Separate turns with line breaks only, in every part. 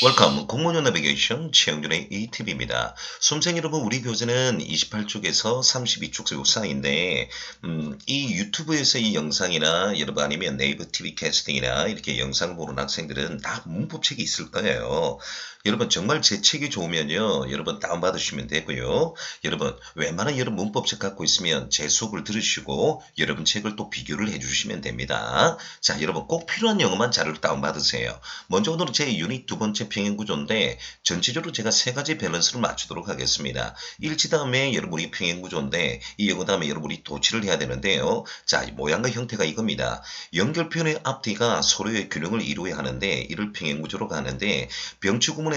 웰컴 공무원 내비게이션 최영준의 ETV입니다. 수험생 여러분, 우리 교재는 28쪽에서 32쪽 사이인데 이 유튜브에서 이 영상이나 여러분 아니면 네이버 TV 캐스팅이나 이렇게 영상을 보는 학생들은 다 문법책이 있을 거예요. 여러분 정말 제 책이 좋으면요, 여러분 다운받으시면 되고요. 여러분 웬만한 여러분 문법책 갖고 있으면 제 수업을 들으시고 여러분 책을 또 비교를 해주시면 됩니다. 자, 여러분 꼭 필요한 영어만 자료를 다운받으세요. 먼저 오늘은 제 유닛 두 번째 평행구조인데 전체적으로 제가 세 가지 밸런스를 맞추도록 하겠습니다. 일치 다음에 여러분이 평행구조인데 이 영어 다음에 여러분이 도치를 해야 되는데요. 자, 모양과 형태가 이겁니다. 연결표현의 앞뒤가 서로의 균형을 이루어야 하는데 이를 평행구조로 하는데 병치구문에서는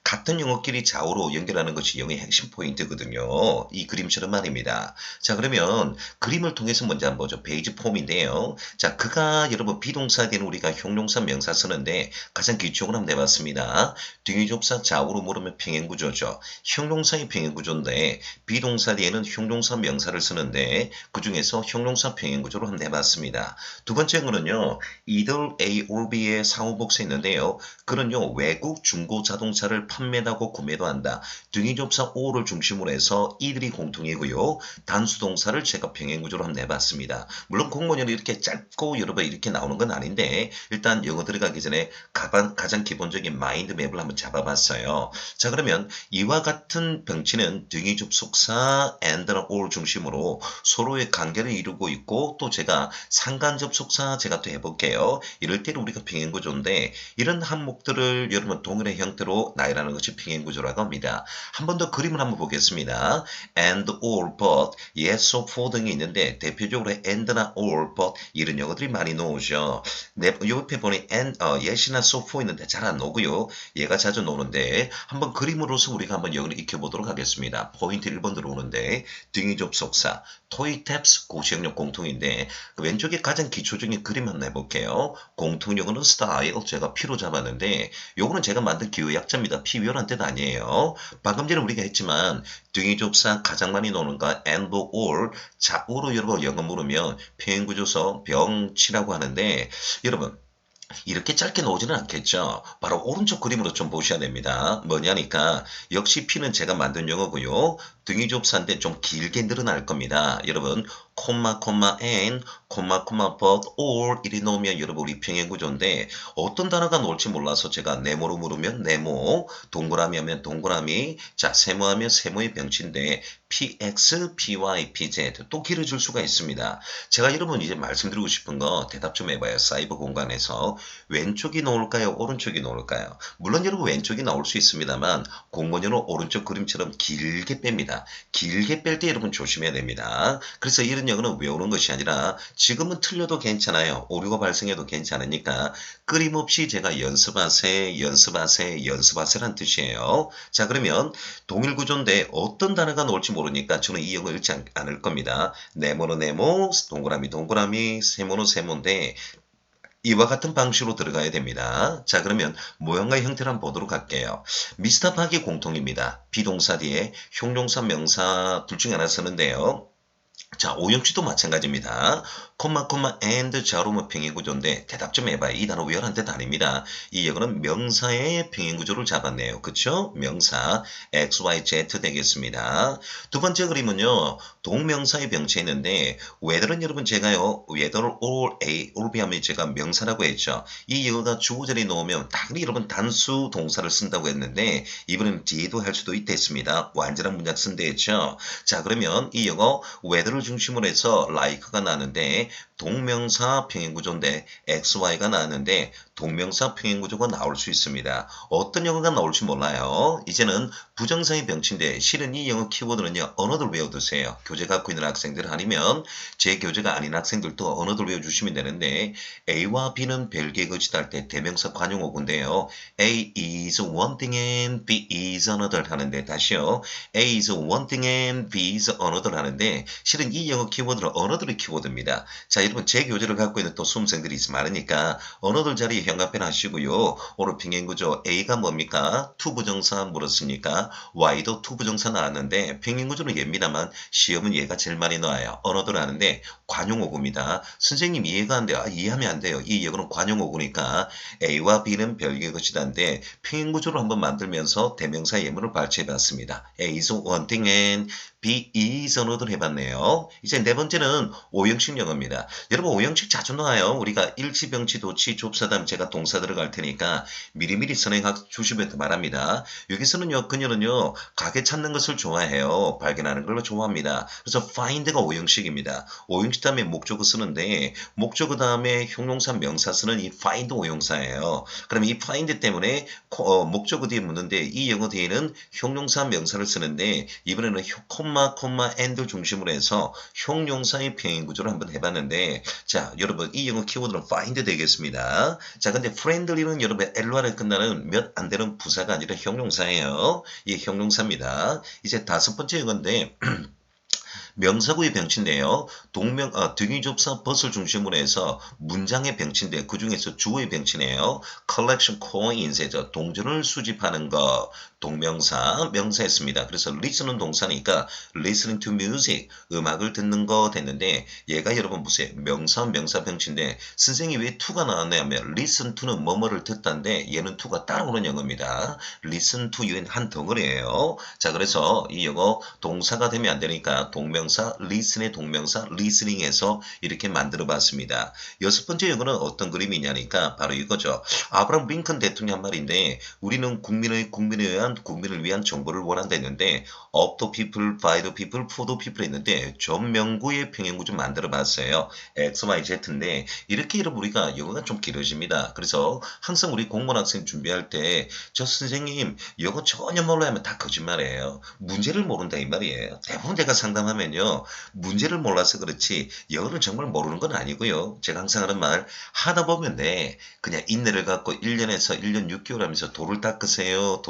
같은 영어끼리 좌우로 연결하는 것이 영어의 핵심 포인트거든요. 이 그림처럼 말입니다. 자, 그러면 그림을 통해서 먼저 한번 보죠. 페이지 폼인데요. 자, 그가 여러분 비동사 뒤에는 우리가 형용사 명사 쓰는데 가장 기초적으로 한번 내봤습니다. 등위접사 좌우로 물으면 평행구조죠. 형용사의 평행구조인데 비동사 뒤에는 형용사 명사를 쓰는데 그 중에서 형용사 평행구조로 한번 내봤습니다. 두 번째 거는요. either A or B의 상호복사 있는데요. 그는요. 외국 중고 자동차를 판매하고 구매도 한다. 등위접사 or를 중심으로 해서 이들이 공통이고요. 단수동사를 제가 평행구조로 한번 내봤습니다. 물론 공문이 이렇게 짧고 여러분 이렇게 나오는 건 아닌데 일단 영어 들어가기 전에 가장 기본적인 마인드맵을 한번 잡아봤어요. 자, 그러면 이와 같은 병치는 등위 접속사 and나 or 중심으로 서로의 관계를 이루고 있고 또 제가 상관 접속사 제가 또 해볼게요. 이럴 때는 우리가 평행구조인데 이런 항목들을 여러분 동일의 형태로 나열하는 것이 평행구조라고 합니다. 한 번 더 그림을 한번 보겠습니다. and, or, but, yes, or, for 등이 있는데 대표적으로 and나 or, but 이런 영어들이 많이 나오죠. 옆에 보니 and, yes이나 so, for 있는데 잘 안 나오고요. 얘가 자주 나오는데 한번 그림으로서 우리가 한번 영어를 익혀보도록 하겠습니다. 포인트 1번 들어오는데 등위 접속사, 토이 탭스 고시영역 공통인데 그 왼쪽에 가장 기초적인 그림 한번 해볼게요. 공통 영어는 style 제가 P로 잡았는데 요거는 제가 만든 기호약자입니다. P별한 뜻 아니에요. 방금 전에 우리가 했지만 등위 접사 가장 많이 나오는 거 and or 좌우로 여러분 영어 물으면 평행구조서 병치라고 하는데 여러분 이렇게 짧게 나오지는 않겠죠. 바로 오른쪽 그림으로 좀 보셔야 됩니다. 뭐냐니까 역시 P는 제가 만든 영어고요. 등위 접사인데 좀 길게 늘어날 겁니다. 여러분 콤마 and 콤마 but or 이리 놓으면 여러분 우리 평행구조인데 어떤 단어가 나올지 몰라서 제가 네모로 물으면 네모, 동그라미 하면 동그라미, 자 세모하면 세모의 병치인데 PX, PY, PZ 또 길어질 수가 있습니다. 제가 여러분 이제 말씀드리고 싶은 거 대답 좀 해봐요. 사이버 공간에서 왼쪽이 나올까요? 오른쪽이 나올까요? 물론 여러분 왼쪽이 나올 수 있습니다만 공문으로 오른쪽 그림처럼 길게 뺍니다. 길게 뺄 때 여러분 조심해야 됩니다. 그래서 이런 영어는 외우는 것이 아니라 지금은 틀려도 괜찮아요. 오류가 발생해도 괜찮으니까 끊임없이 제가 연습하세란 뜻이에요. 자, 그러면 동일 구조인데 어떤 단어가 나올지 모르니까 저는 이 영어 읽지 않을 겁니다. 네모는 네모, 동그라미, 세모는 세모인데 이와 같은 방식으로 들어가야 됩니다. 자, 그러면 모형과 형태를 한번 보도록 할게요. 미스터 박이 공통입니다. 비동사 뒤에 형용사, 명사 둘 중에 하나 쓰는데요. 자, 오형치도 마찬가지입니다. and 자로문 평행구조인데 대답 좀 해봐요. 이 단어 우열한 뜻 아닙니다. 이 영어는 명사의 평행구조를 잡았네요. 그쵸? 명사 x, y, z 되겠습니다. 두 번째 그림은요. 동명사의 병치에 있는데 whether는 여러분 제가요. whether or a or b 하면 제가 명사라고 했죠. 이 영어가 주어 자리에 넣으면 당연히 여러분 단수 동사를 쓴다고 했는데 이번에는 뒤에도 할 수도 있겠습니다. 완전한 문장 쓴다 했죠. 자, 그러면 이 영어 whether를 중심으로 해서 like가 나는데 동명사 평행구조인데 XY가 나왔는데 동명사 평행구조가 나올 수 있습니다. 어떤 영어가 나올지 몰라요. 이제는 부정사의 병치인데 실은 이 영어 키워드는요. 언어들 외워두세요. 교재 갖고 있는 학생들 아니면 제 교재가 아닌 학생들도 언어들 외워주시면 되는데 A와 B는 별개의 것이다 할 때 대명사 관용어구인데요. A is one thing and B is another 하는데 다시요. A is one thing and B is another 하는데 실은 이 영어 키워드는 언어들의 키워드입니다. 자, 여러분 제 교재를 갖고 있는 또 수험생들이 많으니까 언어들 자리 현관펜 하시고요. 오늘 평행구조 A가 뭡니까? 투부정사 물었으니까 Y도 투부정사 나왔는데 평행구조는 얘입니다만 시험은 얘가 제일 많이 나와요. 언어들 하는데 관용어구입니다. 선생님 이해가 안 돼요. 이해하면 안 돼요. 이 예고는 관용어구니까 A와 B는 별개의 것이다인데 평행구조를 한번 만들면서 대명사 예문을 발췌해봤습니다. A is one thing and B is another 해봤네요. 이제 네 번째는 오형식 영어입니다. 여러분 오형식 자주 나와요. 우리가 일치, 병치, 도치, 좁사담 제가 동사 들어갈 테니까 미리미리 선행해 주시면 말합니다. 여기서는요 그녀는요 가게 찾는 것을 좋아해요. 발견하는 걸 좋아합니다. 그래서 find가 오형식입니다. 오형식 다음에 목적어 쓰는데 목적어 다음에 형용사 명사 쓰는 이 find 오형사예요. 그럼 이 find 때문에 목적어 뒤에 묻는데 이 영어 뒤에는 형용사 명사를 쓰는데 이번에는 콤마 and 중심으로 해서 형용사의 평행 구조를 한번 해봤는데 자 여러분 이 영어 키워드는 find 되겠습니다. 자 근데 friendly는 여러분 LR에 끝나는 몇 안 되는 부사가 아니라 형용사예요. 이게 형용사입니다. 이제 다섯 번째 영어인데 명사구의 병치인데요. 등위접사 벗을 중심으로 해서 문장의 병치인데 그 중에서 주어의 병치네요. collection coins에서 동전을 수집하는 거 동명사 명사했습니다. 그래서 listen은 동사니까 listening to music 음악을 듣는 거 됐는데 얘가 여러분 보세요. 명사 병치인데 선생님이 왜 to가 나왔냐 하면 listen to는 뭐뭐를 듣다인데 얘는 to가 따라오는 영어입니다. listen to you는 한 덩어리예요. 자 그래서 이 영어 동사가 되면 안 되니까 동명사 listen의 동명사 listening에서 이렇게 만들어 봤습니다. 여섯 번째 영어는 어떤 그림이냐니까 바로 이거죠. 아브라함 링컨 대통령 한 말인데 우리는 국민을 위한 정보를 원한다 했는데 of the people, by the people, for the people 했는데 전명구의 평행구 좀 만들어 봤어요. X, Y, Z인데 이렇게 여러분 우리가 영어가 좀 길어집니다. 그래서 항상 우리 공무원 학생 준비할 때 저 선생님 영어 전혀 몰라야 하면 다 거짓말이에요. 문제를 모른다 이 말이에요. 대부분 제가 상담하면요. 문제를 몰라서 그렇지 영어를 정말 모르는 건 아니고요. 제가 항상 하는 말 하다 보면 그냥 인내를 갖고 1년에서 1년 6개월 하면서 돌을 닦으세요.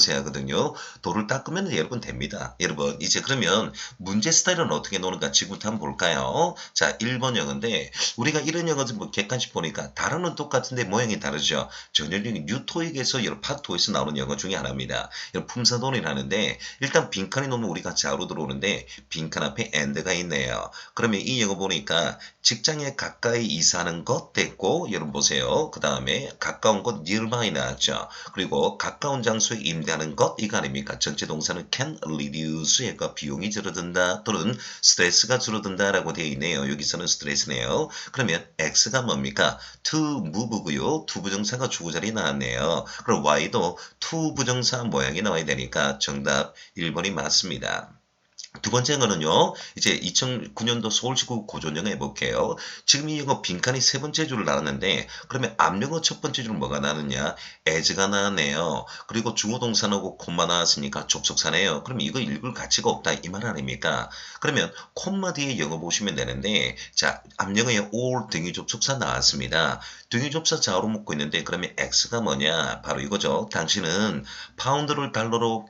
하거든요. 돌을 닦으면 여러분 됩니다. 여러분 이제 그러면 문제 스타일은 어떻게 노는가 지금부터 한번 볼까요? 자 1번 영어인데 우리가 이런 영어들 뭐 객관식 보니까 단어는 똑같은데 모양이 다르죠. 전형적인 뉴토익에서 여러 파토에서 나오는 영어 중에 하나입니다. 품사돈이라 하는데 일단 빈칸이 놓으면 우리가 자로 들어오는데 빈칸 앞에 and가 있네요. 그러면 이 영어 보니까 직장에 가까이 이사하는 것 됐고 여러분 보세요. 그 다음에 가까운 곳 nearby 나왔죠. 그리고 가까운 장소에 임대하는 것 이거 아닙니까? 전체 동사는 can reduce 얘가 비용이 줄어든다 또는 스트레스가 줄어든다라고 되어 있네요. 여기서는 스트레스네요. 그러면 X가 뭡니까? to move고요. to 부정사가 주어자리에 나왔네요. 그럼 Y도 to 부정사 모양이 나와야 되니까 정답 1번이 맞습니다. 두 번째 거는요. 이제 2009년도 서울시구 고전영어 해볼게요. 지금 이 영어 빈칸이 세 번째 줄을 나왔는데 그러면 앞영어 첫 번째 줄 뭐가 나왔느냐? as가 나왔네요. 그리고 주어동사 나오고 콤마 나왔으니까 접속사네요. 그럼 이거 읽을 가치가 없다 이 말 아닙니까? 그러면 콤마 뒤에 영어 보시면 되는데 자 앞영어에 all 등위 접속사 나왔습니다. 등위 접속사 자로 묶고 있는데 그러면 x가 뭐냐? 바로 이거죠. 당신은 파운드를 달러로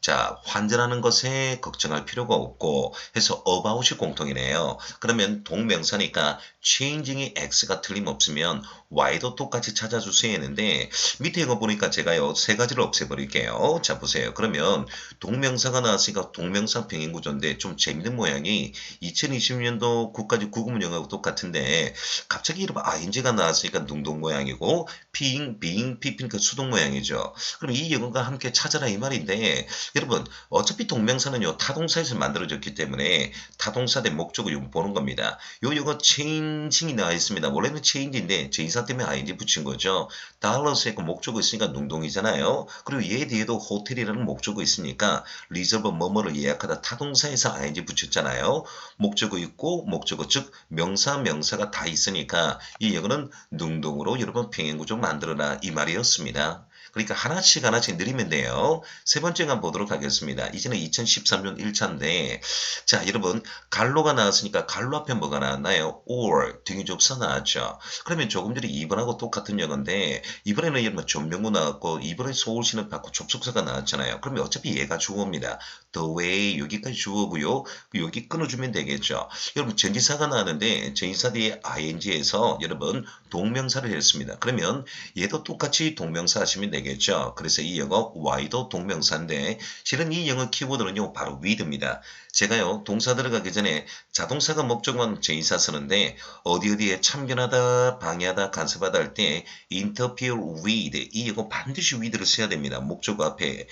자, 환전하는 것에 걱정할 필요가 없고 해서 about이 공통이네요. 그러면 동명사니까 changing이 x가 틀림없으면 y도 똑같이 찾아주세요 했는데 밑에 이거 보니까 제가요 세 가지를 없애버릴게요. 자 보세요. 그러면 동명사가 나왔으니까 동명사 병행 구조인데 좀 재밌는 모양이 2020년도 국가직 구급문영하고 똑같은데 갑자기 이름 ing가 나왔으니까 능동 모양이고 being, pp니까 수동 모양이죠. 그럼 이 영어가 함께 찾아라 이 말인데 여러분 어차피 동명사는요 타동사에서 만들어졌기 때문에 타동사 대 목적을 보는 겁니다. 요 영어 changing이 나와 있습니다. 원래는 change인데 제 이사 때문에 ing 붙인 거죠. 달러스에 그 목적어 있으니까 능동이잖아요. 그리고 얘 뒤에도 호텔이라는 목적어 있으니까 reserve 뭐뭐를 예약하다 타동사에서 ing 붙였잖아요. 목적어 있고 목적어 즉 명사가 다 있으니까 이 영어는 능동으로 여러분 평행구조 만들어라 이 말이었습니다. 그러니까 하나씩 느리면 돼요. 세 번째 한번 보도록 하겠습니다. 이제는 2013년 1차인데 자 여러분 갈로가 나왔으니까 갈로 앞에 뭐가 나왔나요? or 등위접사 나왔죠. 그러면 조금 전에 2번하고 똑같은 영어인데 이번에는 여러분 전명구 나왔고 이번에 서울시는 받고 접속사가 나왔잖아요. 그러면 어차피 얘가 주어입니다. the way 여기까지 주어고요. 여기 끊어주면 되겠죠. 여러분 전치사가 나왔는데 전치사 뒤에 ing에서 여러분 동명사를 했습니다. 그러면 얘도 똑같이 동명사 하시면 되겠죠. 그래서 이 영어 why도 동명사인데 실은 이 영어 키워드는요 바로 with입니다. 제가요 동사 들어가기 전에 자동사가 목적만 전치사 쓰는데 어디에 참견하다, 방해하다, 간섭하다 할 때 interfere with 이 영어 반드시 with를 써야 됩니다. 목적 앞에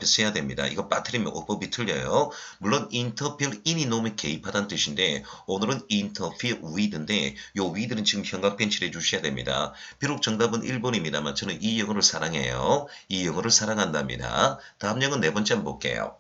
써야 됩니다. 이거 빠뜨리면 어법이 틀려요. 물론 interfere in이 놓으면 개입하다는 뜻인데 오늘은 interfere with인데 요 with는 지금 형광펜칠 해주셔야 됩니다. 비록 정답은 1번입니다만 저는 이 영어를 사랑해요. 이 영어를 사랑한답니다. 다음 영어 네 번째 한번 볼게요.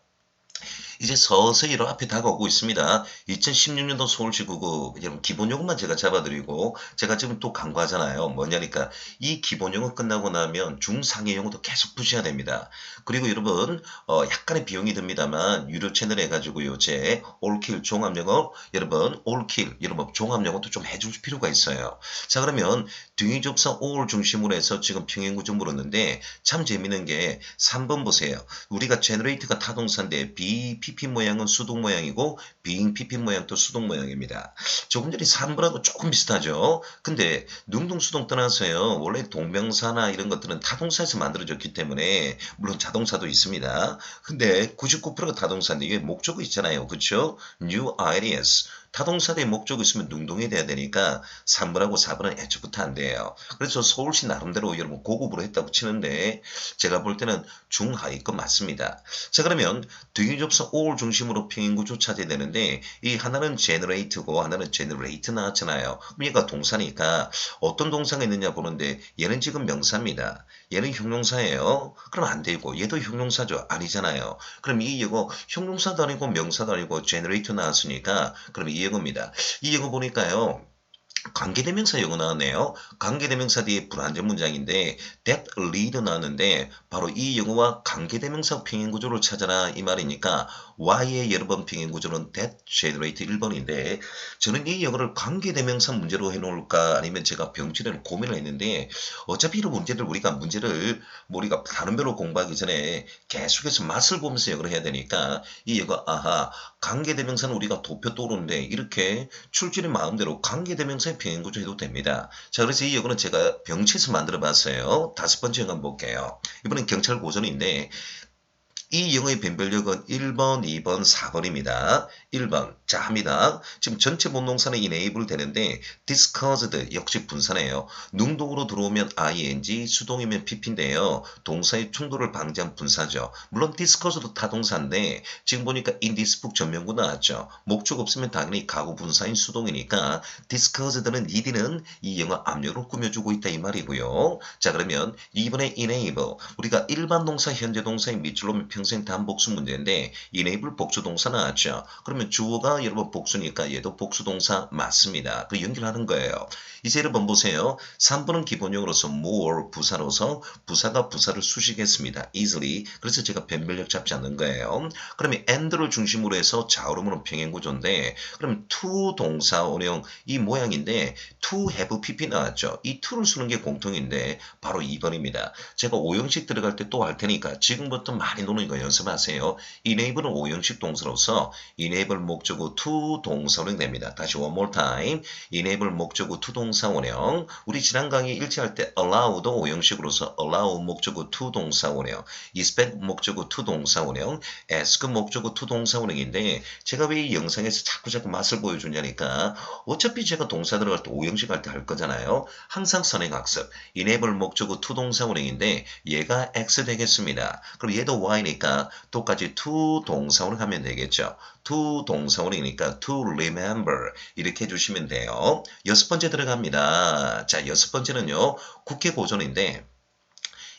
이제 서서히 앞에 다가오고 있습니다. 2016년도 서울시국어 여러분 기본 요금만 제가 잡아드리고 제가 지금 또 강조하잖아요. 뭐냐니까 이 기본 용어 끝나고 나면 중상위 용어도 계속 푸셔야 됩니다. 그리고 여러분 약간의 비용이 듭니다만 유료 채널 해가지고요. 제 올킬 종합영어 여러분 올킬 여러분 종합영어도 좀 해줄 필요가 있어요. 자 그러면 등위접사 all 중심으로 해서 지금 평행구조 물었는데 참 재밌는 게 3번 보세요. 우리가 generate가 타동사인데 PP 모양은 수동 모양이고 being PP 모양도 수동 모양입니다. 조금 전에 3번하고 조금 비슷하죠. 근데 능동수동 떠나서요. 원래 동명사나 이런 것들은 타동사에서 만들어졌기 때문에 물론 자동사도 있습니다. 근데 99%가 타동사인데 이게 목적어 있잖아요. 그렇죠? New ideas. 타동사 대 목적어 있으면 능동이 돼야 되니까 3번하고 4번은 애초부터 안 돼요. 그래서 서울시 나름대로 여러분 고급으로 했다고 치는데 제가 볼 때는 중하위권 맞습니다. 자 그러면 등위접사 all 중심으로 평행구조 찾아야 되는데 이 하나는 generate고 하나는 generate 나왔잖아요. 그럼 얘가 동사니까 어떤 동사가 있느냐 보는데 얘는 지금 명사입니다. 얘는 형용사예요. 그럼 안 되고 얘도 형용사죠. 아니잖아요. 그럼 이 이거 형용사도 아니고 명사도 아니고 generate 나왔으니까 그럼 이 이거입니다. 이 이거 보니까요. 관계대명사 영어 나왔네요. 관계대명사 뒤에 불완전 문장인데 that lead 나왔는데 바로 이 영어와 관계대명사 평행구조를 찾아라 이 말이니까 Y의 여러 번 평행구조는 that generate 1번인데 저는 이 영어를 관계대명사 문제로 해놓을까 아니면 제가 병치를 고민을 했는데 어차피 이런 문제를 우리가 다른 배로 공부하기 전에 계속해서 맛을 보면서 영어를 해야 되니까 이 영어 관계대명사는 우리가 도표 떠오르는데 이렇게 출제는 마음대로 관계대명사의 평행구조 해도 됩니다. 자 그래서 이 영어는 제가 병치에서 만들어 봤어요. 다섯 번째 영어 한번 볼게요. 이번엔 경찰 고전인데 이 영어의 변별력은 1번, 2번, 4번입니다. 1번. 자, 합니다. 지금 전체 본동사는 enable 되는데 discussed 역시 분사네요. 능동으로 들어오면 ing, 수동이면 pp인데요. 동사의 충돌을 방지한 분사죠. 물론 discussed도 타동사인데 지금 보니까 in this book 전명구 나왔죠. 목적 없으면 당연히 가구 분사인 수동이니까 discussed는 need는 이 영어 압력으로 꾸며주고 있다 이 말이고요. 자, 그러면 2번의 enable. 우리가 일반 동사, 현재 동사의 밑줄로 평생 단복수 문제인데 enable 복수동사 나왔죠. 그러면 주어가 여러분 복수니까 얘도 복수동사 맞습니다. 그 연결하는 거예요. 이제 여러분 보세요. 3번은 기본형으로서 more 부사로서 부사가 부사를 수식했습니다. easily. 그래서 제가 변별력 잡지 않는 거예요. 그러면 and를 중심으로 해서 좌우로는 평행구조인데 그럼 to 동사 원형 이 모양인데 to have pp 나왔죠. 이 to를 쓰는 게 공통인데 바로 2번입니다. 제가 5형식 들어갈 때 또 할 테니까 지금부터 많이 노는 거 연습하세요. enable은 5형식 동사로서 enable 목적어 to 동사 원형 됩니다. 다시 one more time. enable 목적어 to 동사 원형. 우리 지난 강의 일치할 때 allow도 5형식으로서 allow 목적어 to 동사 원형, expect 목적어 to 동사 원형, ask 목적어 to 동사 원형인데 제가 왜 이 영상에서 자꾸 맛을 보여주냐니까 어차피 제가 동사 들어갈 때 5형식 할 때 할 거잖아요. 항상 선행학습. enable 목적어 to 동사 원형인데 얘가 x 되겠습니다. 그럼 얘도 y니까 똑같이 to 동사 원형 하면 되겠죠. to 동사 원형이니까 to remember 이렇게 해주시면 돼요. 여섯 번째 들어갑니다. 자, 여섯 번째는요. 국회 고전인데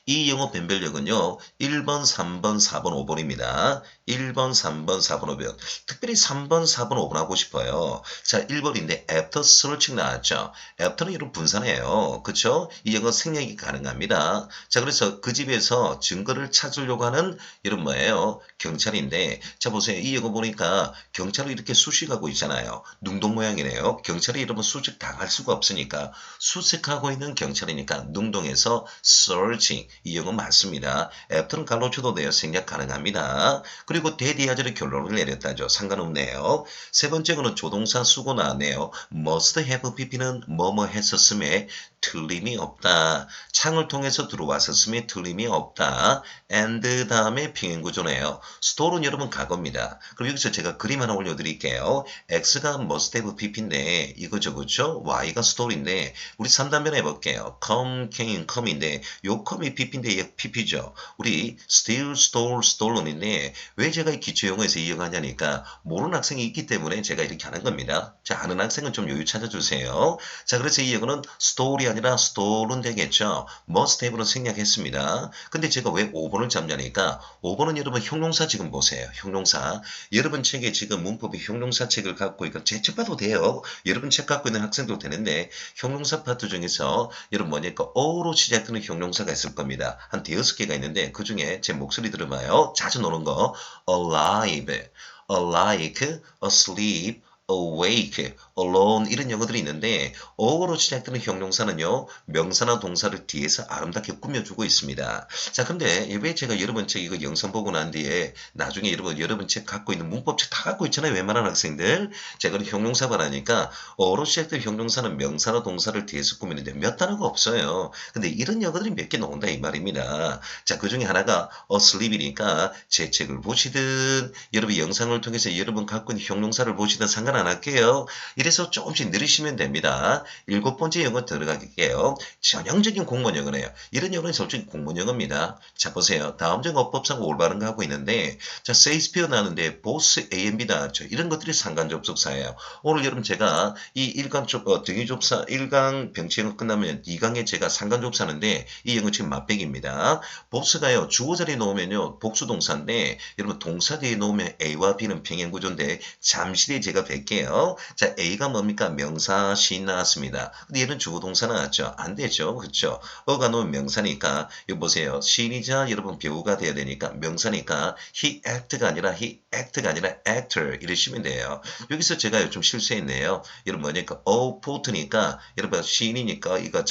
이 영어 변별력은요. 1번, 3번, 4번, 5번입니다. 1번, 3번, 4번, 5번. 특별히 3번, 4번, 5번 하고 싶어요. 자, 1번인데 after searching 나왔죠. after는 이런 분사네요. 그쵸? 이 영어 생략이 가능합니다. 자, 그래서 그 집에서 증거를 찾으려고 하는 이런 뭐예요? 경찰인데 자, 보세요. 이 영어 보니까 경찰을 이렇게 수식하고 있잖아요. 능동 모양이네요. 경찰이 이러면 수직 당할 수가 없으니까 수색하고 있는 경찰이니까 능동에서 searching 이 영어 맞습니다. after는 갈로 쳐도 돼요. 생략 가능합니다. 그리고 대디아즈를 결론을 내렸다죠. 상관없네요. 세 번째 거는 조동사 수고 나왔네요. must have pp는 뭐뭐 했었음에 틀림이 없다. 창을 통해서 들어왔었음에 틀림이 없다. and 다음에 평행구조네요. store는 여러분 과거입니다. 그럼 여기서 제가 그림 하나 올려드릴게요. x가 must have pp인데 이거죠, 그렇죠? y가 store인데 우리 3단변 해볼게요. come, came, come인데 요 come이 pp인데 얘 pp죠. 우리 steal, stole, stolen인데 왜 제가 이 기초용어에서 이용하냐니까 모르는 학생이 있기 때문에 제가 이렇게 하는 겁니다. 자, 아는 학생은 좀 여유 찾아주세요. 자, 그래서 이 영어는 stole이 아니라 stolen 되겠죠. must have로 생략했습니다. 근데 제가 왜 5번을 잡냐니까 5번은 여러분 형용사 지금 보세요. 형용사. 여러분 책에 지금 문법이 형용사 책을 갖고 있고 제 책 봐도 돼요. 여러분 책 갖고 있는 학생도 되는데 형용사 파트 중에서 여러분 뭐냐니까 어로 시작하는 형용사가 있을 겁니다. 한 대여섯 개가 있는데 그 중에 제 목소리 들어봐요. 자주 노는 거 alive, alike, asleep, awake, alone 이런 영어들이 있는데 어로 시작되는 형용사는요. 명사나 동사를 뒤에서 아름답게 꾸며주고 있습니다. 자, 근데 왜 제가 여러분 책 이거 영상 보고 난 뒤에 나중에 여러분 책 갖고 있는 문법책 다 갖고 있잖아요. 웬만한 학생들. 제가 형용사만 하니까 어로 시작된 형용사는 명사나 동사를 뒤에서 꾸미는데 몇 단어가 없어요. 근데 이런 영어들이 몇 개 나온다 이 말입니다. 자, 그 중에 하나가 asleep이니까 제 책을 보시든 여러분 영상을 통해서 여러분 갖고 있는 형용사를 보시든 상관 안 할게요. 이래서 조금씩 늘리시면 됩니다. 7번째 영어 들어갈게요. 전형적인 공무원 영어네요. 이런 영어는 솔직히 공무원 영어입니다. 자, 보세요. 다음 중 어법상 올바른 거 하고 있는데 자, 세이스피어 나왔는데 보스 A and B 나왔죠. 이런 것들이 상관접속사예요. 오늘 여러분 제가 이 1강 등위접사 1강 병치 영어 끝나면 2강에 제가 상관접사하는데 이 영어 지금 맛배기입니다. 보스가요. 주어 자리에 놓으면요. 복수동사인데 여러분 동사 뒤에 놓으면 A와 B는 평행구조인데 잠시 뒤에 제가 뵐게요. 자, A가 뭡니까? 명사, 시인 나왔습니다. 근데 얘는 주어동사 나왔죠? 안 되죠. 그렇죠? 어가 놓으면 명사니까 이거 보세요. 시인이자 여러분 배우가 돼야 되니까 명사니까 he act가 아니라 he act가 아니라 actor 이러시면 돼요. 여기서 제가 좀 실수했네요. 여러분 뭐니까 poet니까 여러분 시인이니까 이거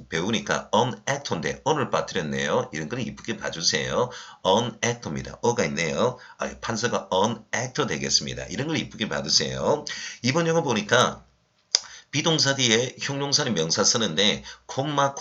배우니까 an actor인데 on을 빠뜨렸네요. 이런 거는 이쁘게 봐주세요. an actor입니다. 어가 있네요. 판사가 an actor 되겠습니다. 이런 걸 이쁘게 봐주세요. 이번 영어 보니까 비동사 뒤에 형용사는 명사 쓰는데 콤마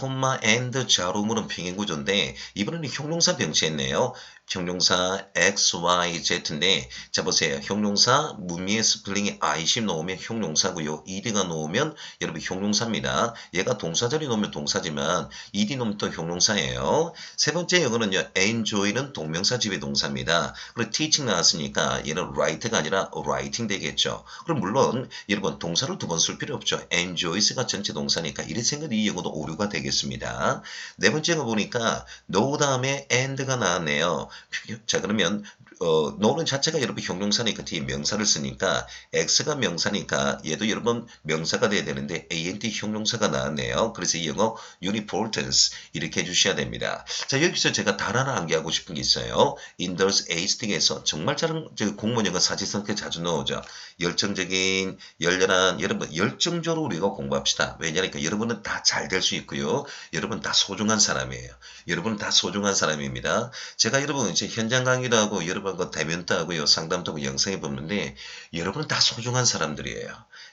and 자로물은 평행구조인데 이번에는 형용사 병치했네요. 형용사 X, Y, Z인데 자 보세요. 형용사 문미의 스펠링이 IC 놓으면 형용사고요. ED가 놓으면 여러분 형용사입니다. 얘가 동사 자리 놓으면 동사지만 ED 놓으면 또 형용사예요. 세 번째 영어는요. enjoy는 동명사 지배 동사입니다. 그리고 teaching 나왔으니까 얘는 write가 아니라 writing 되겠죠. 그럼 물론 여러분 동사를 두 번 쓸 필요 없죠. enjoys가 전체 동사니까 이래 생각이 이 영어도 오류가 되겠습니다. 네 번째 거 보니까 no 다음에 and가 나왔네요. 자, 그러면 no는 자체가 여러분 형용사니까 뒤에 명사를 쓰니까 x가 명사니까 얘도 여러분 명사가 돼야 되는데 and 형용사가 나왔네요. 그래서 이 영어 unimportance 이렇게 해주셔야 됩니다. 자, 여기서 제가 단 하나 암기하고 싶은 게 있어요. 인더스 에이스틱에서 정말 잘하는 공무원 영어 사지성에 자주 나오죠. 열정적인, 열렬한, 여러분 열정적으로 우리가 공부합시다. 왜냐니까 여러분은 다 잘 될 수 있고요. 여러분 다 소중한 사람이에요. 여러분은 다 소중한 사람입니다. 제가 여러분 이제 현장 강의도 하고 여러분과 대면도 하고요. 상담도 하고 영상에 보는데 여러분은 다 소중한 사람들이에요.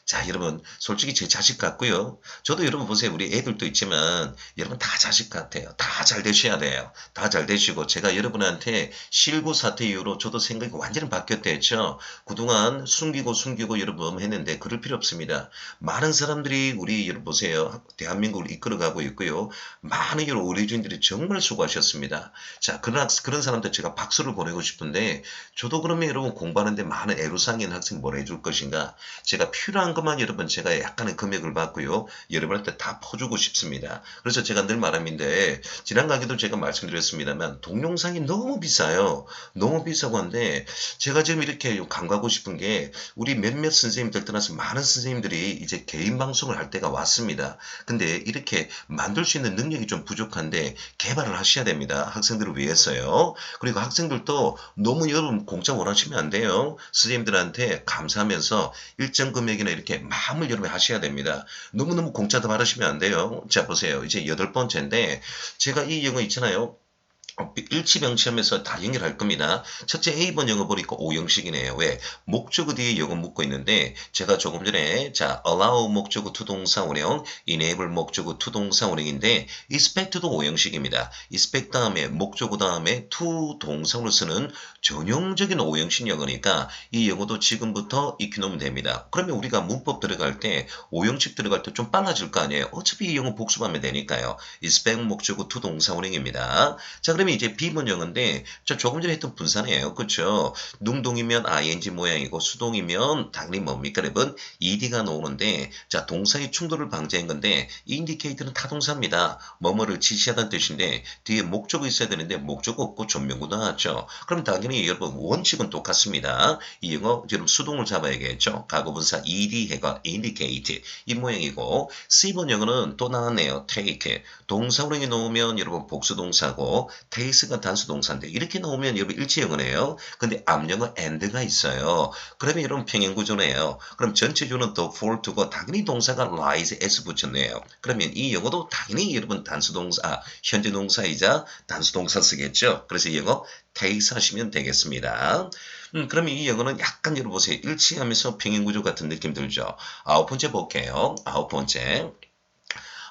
자, 여러분 솔직히 제 자식 같고요. 저도 여러분 보세요. 우리 애들도 있지만 여러분 다 자식 같아요. 다 잘 되셔야 돼요. 다 잘 되시고 제가 여러분한테 실고 사태 이후로 저도 생각이 완전히 바뀌었댔죠. 그동안 숨기고 여러분 했는데 그럴 필요 없습니다. 많은 사람들이 우리 여러분 보세요. 대한민국을 이끌어가고 있고요. 많은 여러 의료진들이 정말 수고하셨습니다. 자, 그런 사람들 제가 박수를 보내고 싶은데 저도 그러면 여러분 공부하는데 많은 애로사항인 학생 뭘 해줄 것인가? 제가 필요한 것만 여러분 제가 약간의 금액을 받고요. 여러분한테 다 퍼주고 싶습니다. 그래서 제가 늘 말합니다. 지난 강의도 제가 말씀드렸습니다만 동영상이 너무 비싸요. 너무 비싸고 한데 제가 지금 이렇게 강구하고 싶은 게 우리 몇몇 선생님들 떠나서 많은 선생님들이 이제 개인 방송을 할 때가 왔습니다. 근데 이렇게 만들 수 있는 능력이 좀 부족한데 개발을 하셔야 됩니다. 학생들을 위해서요. 그리고 학생들도 너무 여러분 공짜 원하시면 안 돼요. 선생님들한테 감사하면서 일정 금액이나 이렇게 마음을 여러분 하셔야 됩니다. 너무너무 공짜도 받으시면 안 돼요. 자, 보세요. 이제 8번째인데 제가 이 영어 있잖아요. 일치병치하면서 다 연결할 겁니다. 첫째 A번 영어 보니까 O형식이네요. 왜? 목적어 뒤에 영어 묻고 있는데 제가 조금 전에 자 allow 목적어 투동사 원형, enable 목적어 투동사 원형인데 expect도 O형식입니다. expect 다음에 목적어 다음에 to 동사로 쓰는 전형적인 O형식 영어니까 이 영어도 지금부터 익혀놓으면 됩니다. 그러면 우리가 문법 들어갈 때 O형식 들어갈 때 좀 빨라질 거 아니에요. 어차피 이 영어 복습하면 되니까요. expect 목적어 투동사 원형입니다. 자, 그러면 이제 비문형인데, 저 조금 전에 했던 분사네요. 그쵸? 능동이면 ing 모양이고, 수동이면 당연히 뭡니까, 여러분? ed가 나오는데, 자, 동사의 충돌을 방지한 건데, indicate는 타동사입니다. 뭐뭐를 지시하다는 뜻인데, 뒤에 목적어 있어야 되는데, 목적어 없고 전명구 나왔죠. 그럼 당연히 여러분, 원칙은 똑같습니다. 이 영어, 지금 수동을 잡아야겠죠? 과거분사 ed 해가 indicate. 이 모양이고, C번 영어는 또 나왔네요. take. 동사 원형이 나오면 여러분 복수동사고, take가 단수동사인데 이렇게 나오면 여러분 일치형이네요. 근데 앞영어 and가 있어요. 그러면 여러분 평행구조네요. 그럼 전체주는 더 forto고 당연히 동사가 rise s 붙였네요. 그러면 이 영어도 당연히 여러분 단수동사, 현재 동사이자 단수동사 쓰겠죠. 그래서 이 영어 takes 하시면 되겠습니다. 그러면 이 영어는 약간 여러분 보세요. 일치하면서 평행구조 같은 느낌 들죠. 아홉 번째 볼게요. 아홉 번째.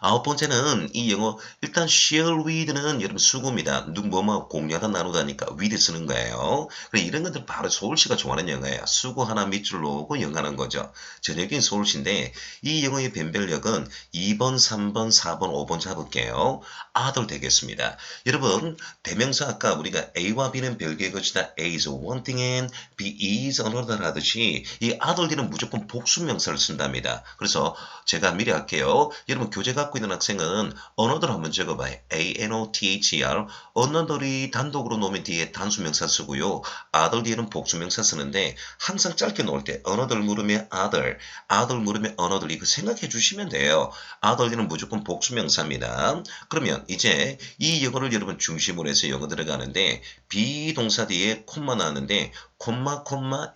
아홉 번째는 이 영어 일단 share with는 여러분 수고입니다. 뭐뭐 공유하다 나누다니까 with 쓰는 거예요. 그래 이런 것들 바로 서울시가 좋아하는 영어예요. 수고 하나 밑줄 놓고 영어하는 거죠. 전형적인 서울시인데 이 영어의 변별력은 2번, 3번, 4번, 5번 잡을게요. other 되겠습니다. 여러분 대명사 아까 우리가 A와 B는 별개의 것이다. A is one thing and B is another 하듯이 이 other 뒤는 무조건 복수명사를 쓴답니다. 그래서 제가 미리 할게요. 여러분 교재 갖고 있는 학생은 언어들 한번 적어봐요. A-N-O-T-H-E-R 언어들이 단독으로 놓으면 뒤에 단수명사 쓰고요. other 뒤에는 복수명사 쓰는데 항상 짧게 놓을 때 언어들 물으면 other 물으면 언어들 이거 생각해 주시면 돼요. other 뒤는 무조건 복수명사입니다. 그러면 이제 이 영어를 여러분 중심으로 해서 영어 들어가는데 비동사 뒤에 콤마 나왔는데 콤마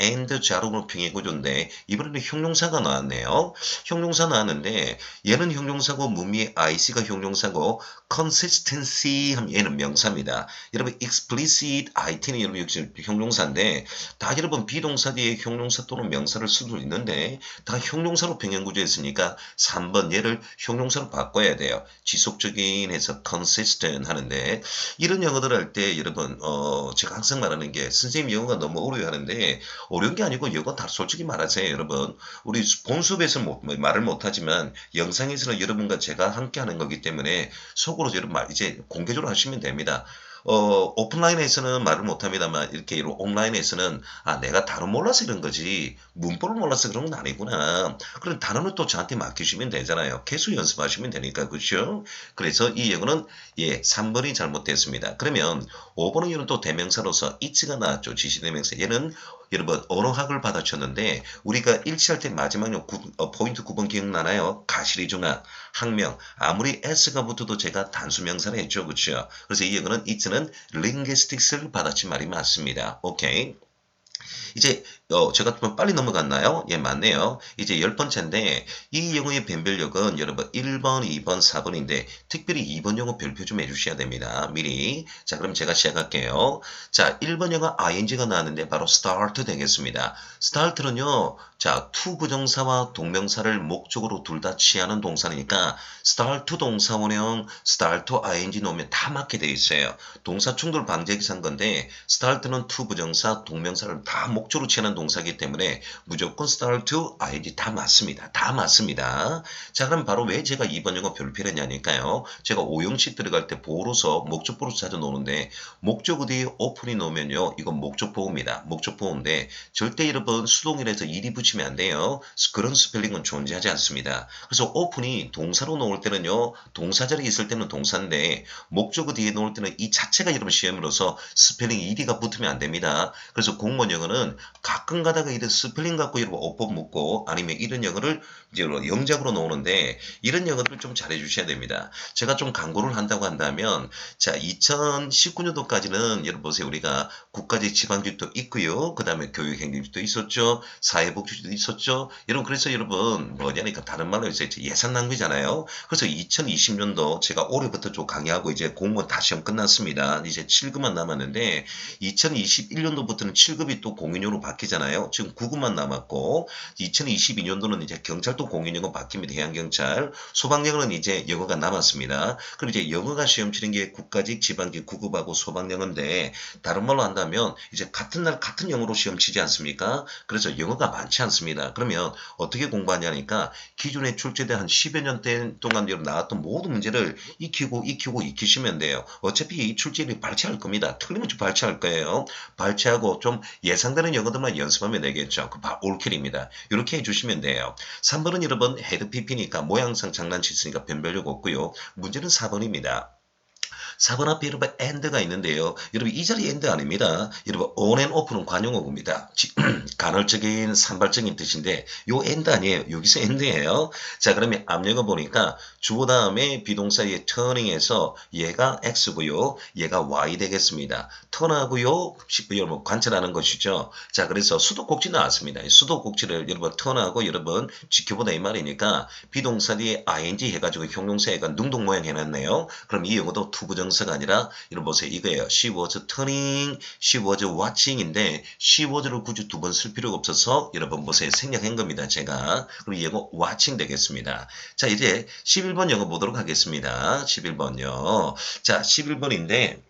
and 자로로 평행구조인데 이번에는 형용사가 나왔네요. 형용사 나왔는데 얘는 형용사고 무미의 IC가 형용사고 consistency 하면 얘는 명사입니다. 여러분 explicit IT는 여러분 역시 형용사인데 다 여러분 비동사 뒤에 형용사 또는 명사를 수도 있는데 다 형용사로 평행구조했으니까 3번 얘를 형용사로 바꿔야 돼요. 지속적인 해서 consistent 하는데 이런 영어들 할 때 여러분 제가 항상 말하는 게 선생님 영어가 너무 어려워하는데 어려운 게 아니고 영어 다 솔직히 말하세요 여러분. 우리 본수업에서 말을 못하지만 영상에서는 여러분과 제가 함께 하는 거기 때문에 속으로 여러분 이제 공개적으로 하시면 됩니다. 오프라인에서는 말을 못합니다만 이렇게 온라인에서는 내가 단어 몰라서 이런 거지 문법을 몰라서 그런 건 아니구나. 그럼 단어는 또 저한테 맡기시면 되잖아요. 계속 연습하시면 되니까 그렇죠? 그래서 이 영어는 3번이 잘못됐습니다. 그러면 5번은 이는 또 대명사로서 it가 나왔죠. 지시대명사. 얘는 여러분 언어학을 받아쳤는데 우리가 일치할 때 마지막 포인트 9번 기억나나요? 가시리중학, 학명. 아무리 s가 붙어도 제가 단수명사를 했죠. 그렇죠? 그래서 이 영어는 it는 linguistics를 받아친 말이 맞습니다. 오케이. 이제 제가 좀 빨리 넘어갔나요? 예, 맞네요. 이제 10번째인데 이 영어의 변별력은 여러분 1번, 2번, 4번인데 특별히 2번 영어 별표 좀 해주셔야 됩니다. 미리. 자, 그럼 제가 시작할게요. 자, 1번 영어 ing가 나왔는데 바로 start 되겠습니다. start는요. 자, to 부정사와 동명사를 목적으로 둘 다 취하는 동사니까 start 동사원형, start ing 놓으면 다 맞게 돼 있어요. 동사 충돌 방지하기 위한 건데 start는 to 부정사, 동명사를 다 목적으로 취하는 동사이기 때문에 무조건 start, ing 다 맞습니다. 다 맞습니다. 자, 그럼 바로 왜 제가 2번 영어 별표를 했냐니까요. 제가 5형식 들어갈 때 보로서 목적보로 자주 놓는데 목적 뒤에 open이 놓으면요. 이건 목적보호입니다. 목적보호인데 절대 여러분 수동이라서 일이 붙이면 안 돼요. 그런 스펠링은 존재하지 않습니다. 그래서 open이 동사로 놓을 때는요. 동사 자리에 있을 때는 동사인데 목적 뒤에 놓을 때는 이 자체가 여러분 시험으로서 스펠링 ed가 붙으면 안 됩니다. 그래서 공무원 영어는 각 가끔 가다가 이런 스펠링 갖고 여러분 어법 묻고 아니면 이런 영어를 이제 영작으로 나오는데 이런 영어들을 좀 잘해 주셔야 됩니다. 제가 좀 강구를 한다고 한다면 자 2019년도까지는 여러분 보세요. 우리가 국가직 지방직도 있고요. 그 다음에 교육행정직도 있었죠. 사회복지직도 있었죠. 여러분 그래서 여러분 뭐냐니까 다른 말로 해서 예산 낭비잖아요. 그래서 2020년도 제가 올해부터 좀 강의하고 이제 공무원 다 시험 끝났습니다. 이제 7급만 남았는데 2021년도부터는 7급이 또 공인용으로 바뀌잖아요. 지금 9급만 남았고 2022년도는 이제 경찰도 공인용으로 바뀝니다. 해양경찰. 소방령은 이제 영어가 남았습니다. 그럼 이제 영어가 시험 치는 게 국가직, 지방직 9급하고 소방령인데 다른 말로 한다면 이제 같은 날 같은 영어로 시험 치지 않습니까? 그래서 영어가 많지 않습니다. 그러면 어떻게 공부하냐니까 기존에 출제된 한 10여 년 동안 나왔던 모든 문제를 익히시면 돼요. 어차피 출제를 발췌할 겁니다. 틀림없이 발췌할 거예요. 발췌하고 좀 예상되는 영어들만 연습하면 되겠죠. 그 올킬입니다. 이렇게 해주시면 돼요. 3번은 여러분 헤드 PP니까 모양상 장난치으니까 변별력 없고요. 문제는 4번입니다. 4번 앞에 여러분 and가 있는데요. 여러분 이 자리 and 아닙니다. 여러분 on and off는 관용어구입니다. 간헐적인 산발적인 뜻인데 요 and 아니에요. 여기서 and예요. 자 그러면 앞영어 보니까 주어 다음에 비동사의 turning에서 얘가 x고요. 얘가 y 되겠습니다. turn하고요. 여러분 관찰하는 것이죠. 자 그래서 수도꼭지 나왔습니다. 수도꼭지를 여러분 turn하고 여러분 지켜보다 이 말이니까 비동사 뒤에 ing 해가지고 형용사가 능동 모양 해놨네요. 그럼 이 영어도 투부정 명사가 아니라 여러분 보세요. 이거예요. She was turning, she was watching인데 she was를 굳이 두 번 쓸 필요가 없어서 여러분 보세요. 생략한 겁니다. 제가. 그럼 이거 watching 되겠습니다. 자 이제 11번 영어 보도록 하겠습니다. 11번요. 자 11번인데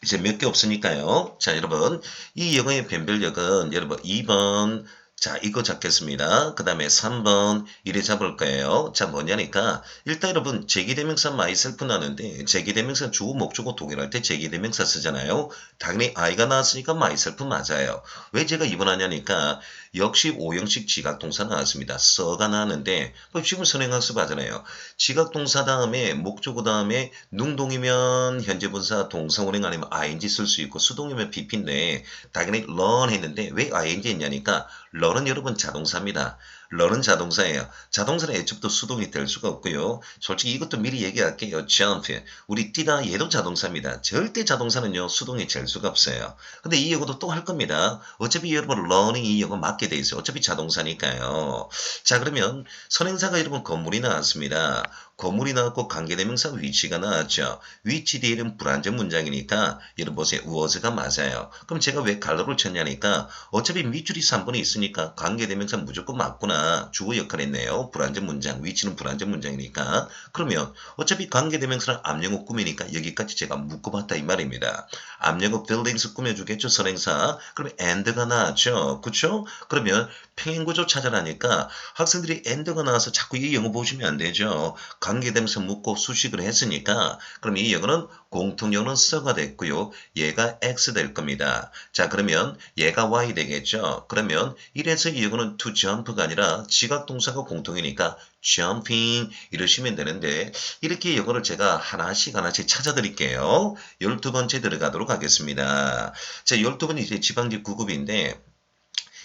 이제 몇 개 없으니까요. 자 여러분 이 영어의 변별력은 여러분 2번 자, 이거 잡겠습니다. 그 다음에 3번 이래 잡을 거예요. 자, 뭐냐니까 일단 여러분 제기대명사 myself 나는데 제기대명사 주어 목적어 동일할 때 제기대명사 쓰잖아요. 당연히 I가 나왔으니까 myself 맞아요. 왜 제가 2번 하냐니까 역시 5형식 지각동사 나왔습니다. 써가 나왔는데 지금 선행학습 하잖아요. 지각동사 다음에 목적어 다음에 능동이면 현재분사 동사원행 아니면 ing 쓸 수 있고 수동이면 pp인데 당연히 learn 했는데 왜 ing 했냐니까 learn은 여러분 자동사입니다. learn은 자동사예요. 자동사는 애초부터 수동이 될 수가 없고요. 솔직히 이것도 미리 얘기할게요. jump. 우리 뛰다 얘도 자동사입니다. 절대 자동사는요. 수동이 될 수가 없어요. 근데 이 영어도 또 할 겁니다. 어차피 여러분 learning 이 영어 맞게 돼 있어요. 어차피 자동사니까요. 자 그러면 선행사가 여러분 건물이 나왔습니다. 건물이 나왔고 관계대명사 위치가 나왔죠. 위치 뒤에는 불완전 문장이니까 여러분 보세요. was가 맞아요. 그럼 제가 왜 갈로를 쳤냐니까 어차피 밑줄이 3번에 있으니까 관계대명사 무조건 맞구나. 주어 역할 했네요. 불완전 문장. 위치는 불완전 문장이니까. 그러면 어차피 관계대명사는 앞영어 꾸미니까 여기까지 제가 묶어봤다 이 말입니다. 앞영어 buildings 꾸며주겠죠. 선행사. 그럼 and가 나왔죠. 그쵸? 그러면 평행구조 찾아라니까 학생들이 and가 나와서 자꾸 이 영어 보시면 안 되죠. 관계대명사 묻고 수식을 했으니까 그럼 이 영어는 공통영어는 써가 됐고요. 얘가 x 될 겁니다. 자 그러면 얘가 y 되겠죠. 그러면 이래서 이 영어는 to jump가 아니라 지각동사가 공통이니까 jumping 이러시면 되는데 이렇게 영어를 제가 하나씩 찾아드릴게요. 12번째 들어가도록 하겠습니다. 자 12번 이제 지방직 9급인데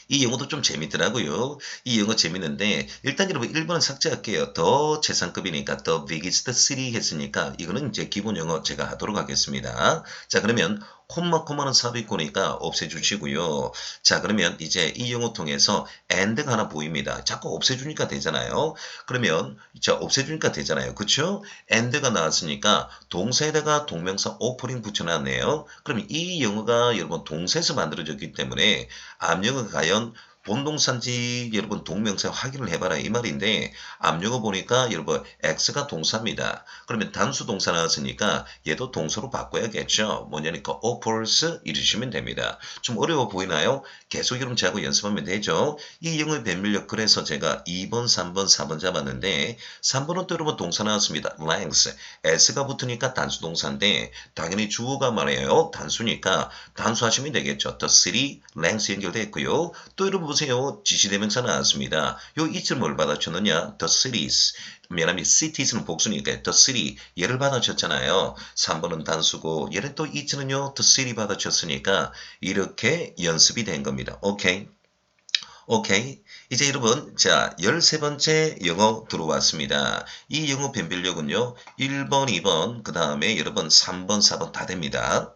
이 영어도 좀 재밌더라고요. 이 영어 재밌는데 일단 여러분 1번은 삭제할게요. 더 최상급이니까 더 biggest city 했으니까 이거는 이제 기본 영어 제가 하도록 하겠습니다. 자 그러면 콤마는 삽입고니까 없애주시고요. 자 그러면 이제 이 영어 통해서 and가 하나 보입니다. 자꾸 없애주니까 되잖아요. 그러면 자 없애주니까 되잖아요. 그쵸? and가 나왔으니까 동사에다가 동명사 오퍼링 붙여놨네요. 그러면 이 영어가 여러분 동사에서 만들어졌기 때문에 앞영어가 과연 본동사인지 여러분 동명사 확인을 해봐라 이 말인데 앞영어 보니까 여러분 x가 동사입니다. 그러면 단수 동사 나왔으니까 얘도 동사로 바꿔야겠죠. 뭐냐니까 offers 이러시면 됩니다. 좀 어려워 보이나요? 계속 여러분 저하고 연습하면 되죠. 이 영어의 변별력 그래서 제가 2번, 3번, 4번 잡았는데 3번은 또 여러분 동사 나왔습니다. length. s가 붙으니까 단수 동사인데 당연히 주어가 말이에요. 단수니까 단수 하시면 되겠죠. the city, length 연결되어 있고요. 또 여러분 보세요. 지시대명사 나왔습니다. 요 이츠를 뭘 받아쳤느냐? The cities. 미안합니다. cities는 복수니까 the city 얘를 받아쳤잖아요. 3번은 단수고 얘는 또 이츠는요. the city 받아쳤으니까 이렇게 연습이 된 겁니다. 오케이. 오케이. 이제 여러분, 자, 13번째 영어 들어왔습니다. 이 영어 변별력은요, 1번, 2번, 그 다음에 여러분 3번, 4번 다 됩니다.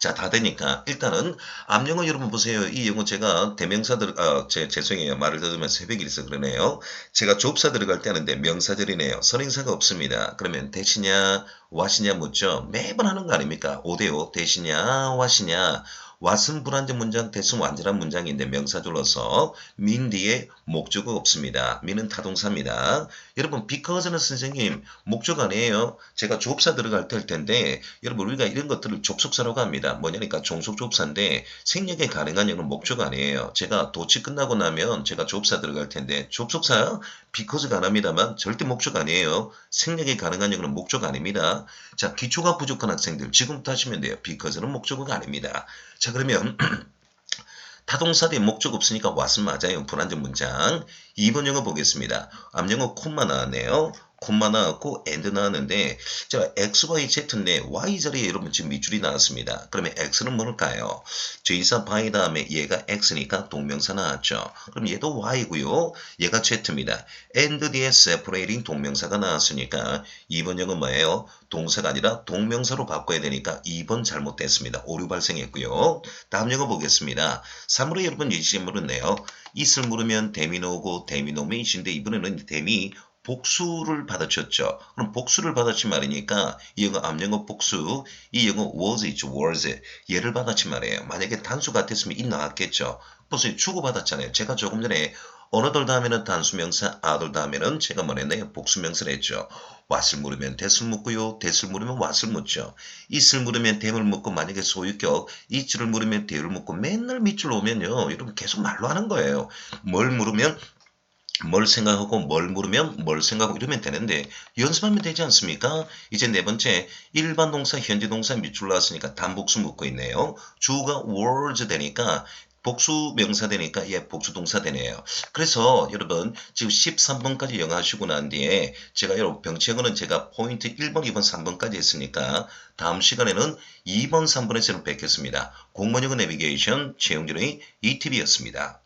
자, 다 되니까 일단은 앞영어 여러분 보세요. 이 영어 제가 대명사들 죄송해요. 말을 더듬으면 새벽이 있어 그러네요. 제가 좁사 들어갈 때 하는데 명사절이네요. 선행사가 없습니다. 그러면 대시냐 와시냐 묻죠. 매번 하는 거 아닙니까? 5대5 대시냐 와시냐 왓은 불완전 문장, 대신 완전한 문장인데 명사절로서 민 뒤에 목적어가 없습니다. 민은 타동사입니다. 여러분 because는 선생님 목적 아니에요. 제가 좁사 들어갈 때 할 텐데 여러분 우리가 이런 것들을 접속사라고 합니다. 뭐냐니까 종속접사인데 생략에 가능한 영어는 목적 아니에요. 제가 도치 끝나고 나면 제가 좁사 들어갈 텐데 접속사 because가 안 합니다만 절대 목적 아니에요. 생략에 가능한 영어는 목적 아닙니다. 자, 기초가 부족한 학생들 지금부터 하시면 돼요. because는 목적어가 아닙니다. 자, 그러면 타동사 뒤에 목적 없으니까 what은 맞아요. 불완전 문장. 2번 영어 보겠습니다. 앞영어 콤마 나왔네요. 콤마 나왔고 and 나왔는데 자 x, y, z인데 y 자리에 여러분 지금 밑줄이 나왔습니다. 그러면 x는 뭘까요? j4 by 다음에 얘가 x니까 동명사 나왔죠. 그럼 얘도 y고요. 얘가 z입니다. and 뒤에 separating 동명사가 나왔으니까 2번 영어 뭐예요? 동사가 아니라 동명사로 바꿔야 되니까 2번 잘못됐습니다. 오류 발생했고요. 다음 영어 보겠습니다. 3으로 여러분 이 질문을 내요. it을 물으면 대미 나오고 대미 노메이신데 이번에는 대미 복수를 받아쳤죠. 그럼 복수를 받아친 말이니까 이 영어 앞영어 복수, 이 영어 was 있죠. was. 얘를 받아친 말이에요. 만약에 단수 같았으면 it 나왔겠죠. 보세요. 주고받았잖아요. 제가 조금 전에 어느들 다음에는 단수명사, 아들 다음에는 제가 뭐랬나요? 복수명사를 했죠. what을 물으면 that을 묻고요. that을 물으면 what을 묻죠. it을 물으면 them을 묻고 만약에 소유격 it를 물으면 they를 묻고 맨날 밑줄 오면요. 여러분 계속 말로 하는 거예요. 뭘 물으면 뭘 생각하고 뭘 물으면 뭘 생각하고 이러면 되는데 연습하면 되지 않습니까? 이제 네 번째 일반 동사 현재 동사 밑줄 나왔으니까 단복수 묻고 있네요. 주어가 was 되니까 복수 명사 되니까 얘 복수 동사 되네요. 그래서 여러분 지금 13번까지 영어 하시고 난 뒤에 제가 여러분 병치영어는 제가 포인트 1번, 2번, 3번까지 했으니까 다음 시간에는 2번, 3번에서 뵙겠습니다. 공무원영어 내비게이션 최영준의 ETV였습니다.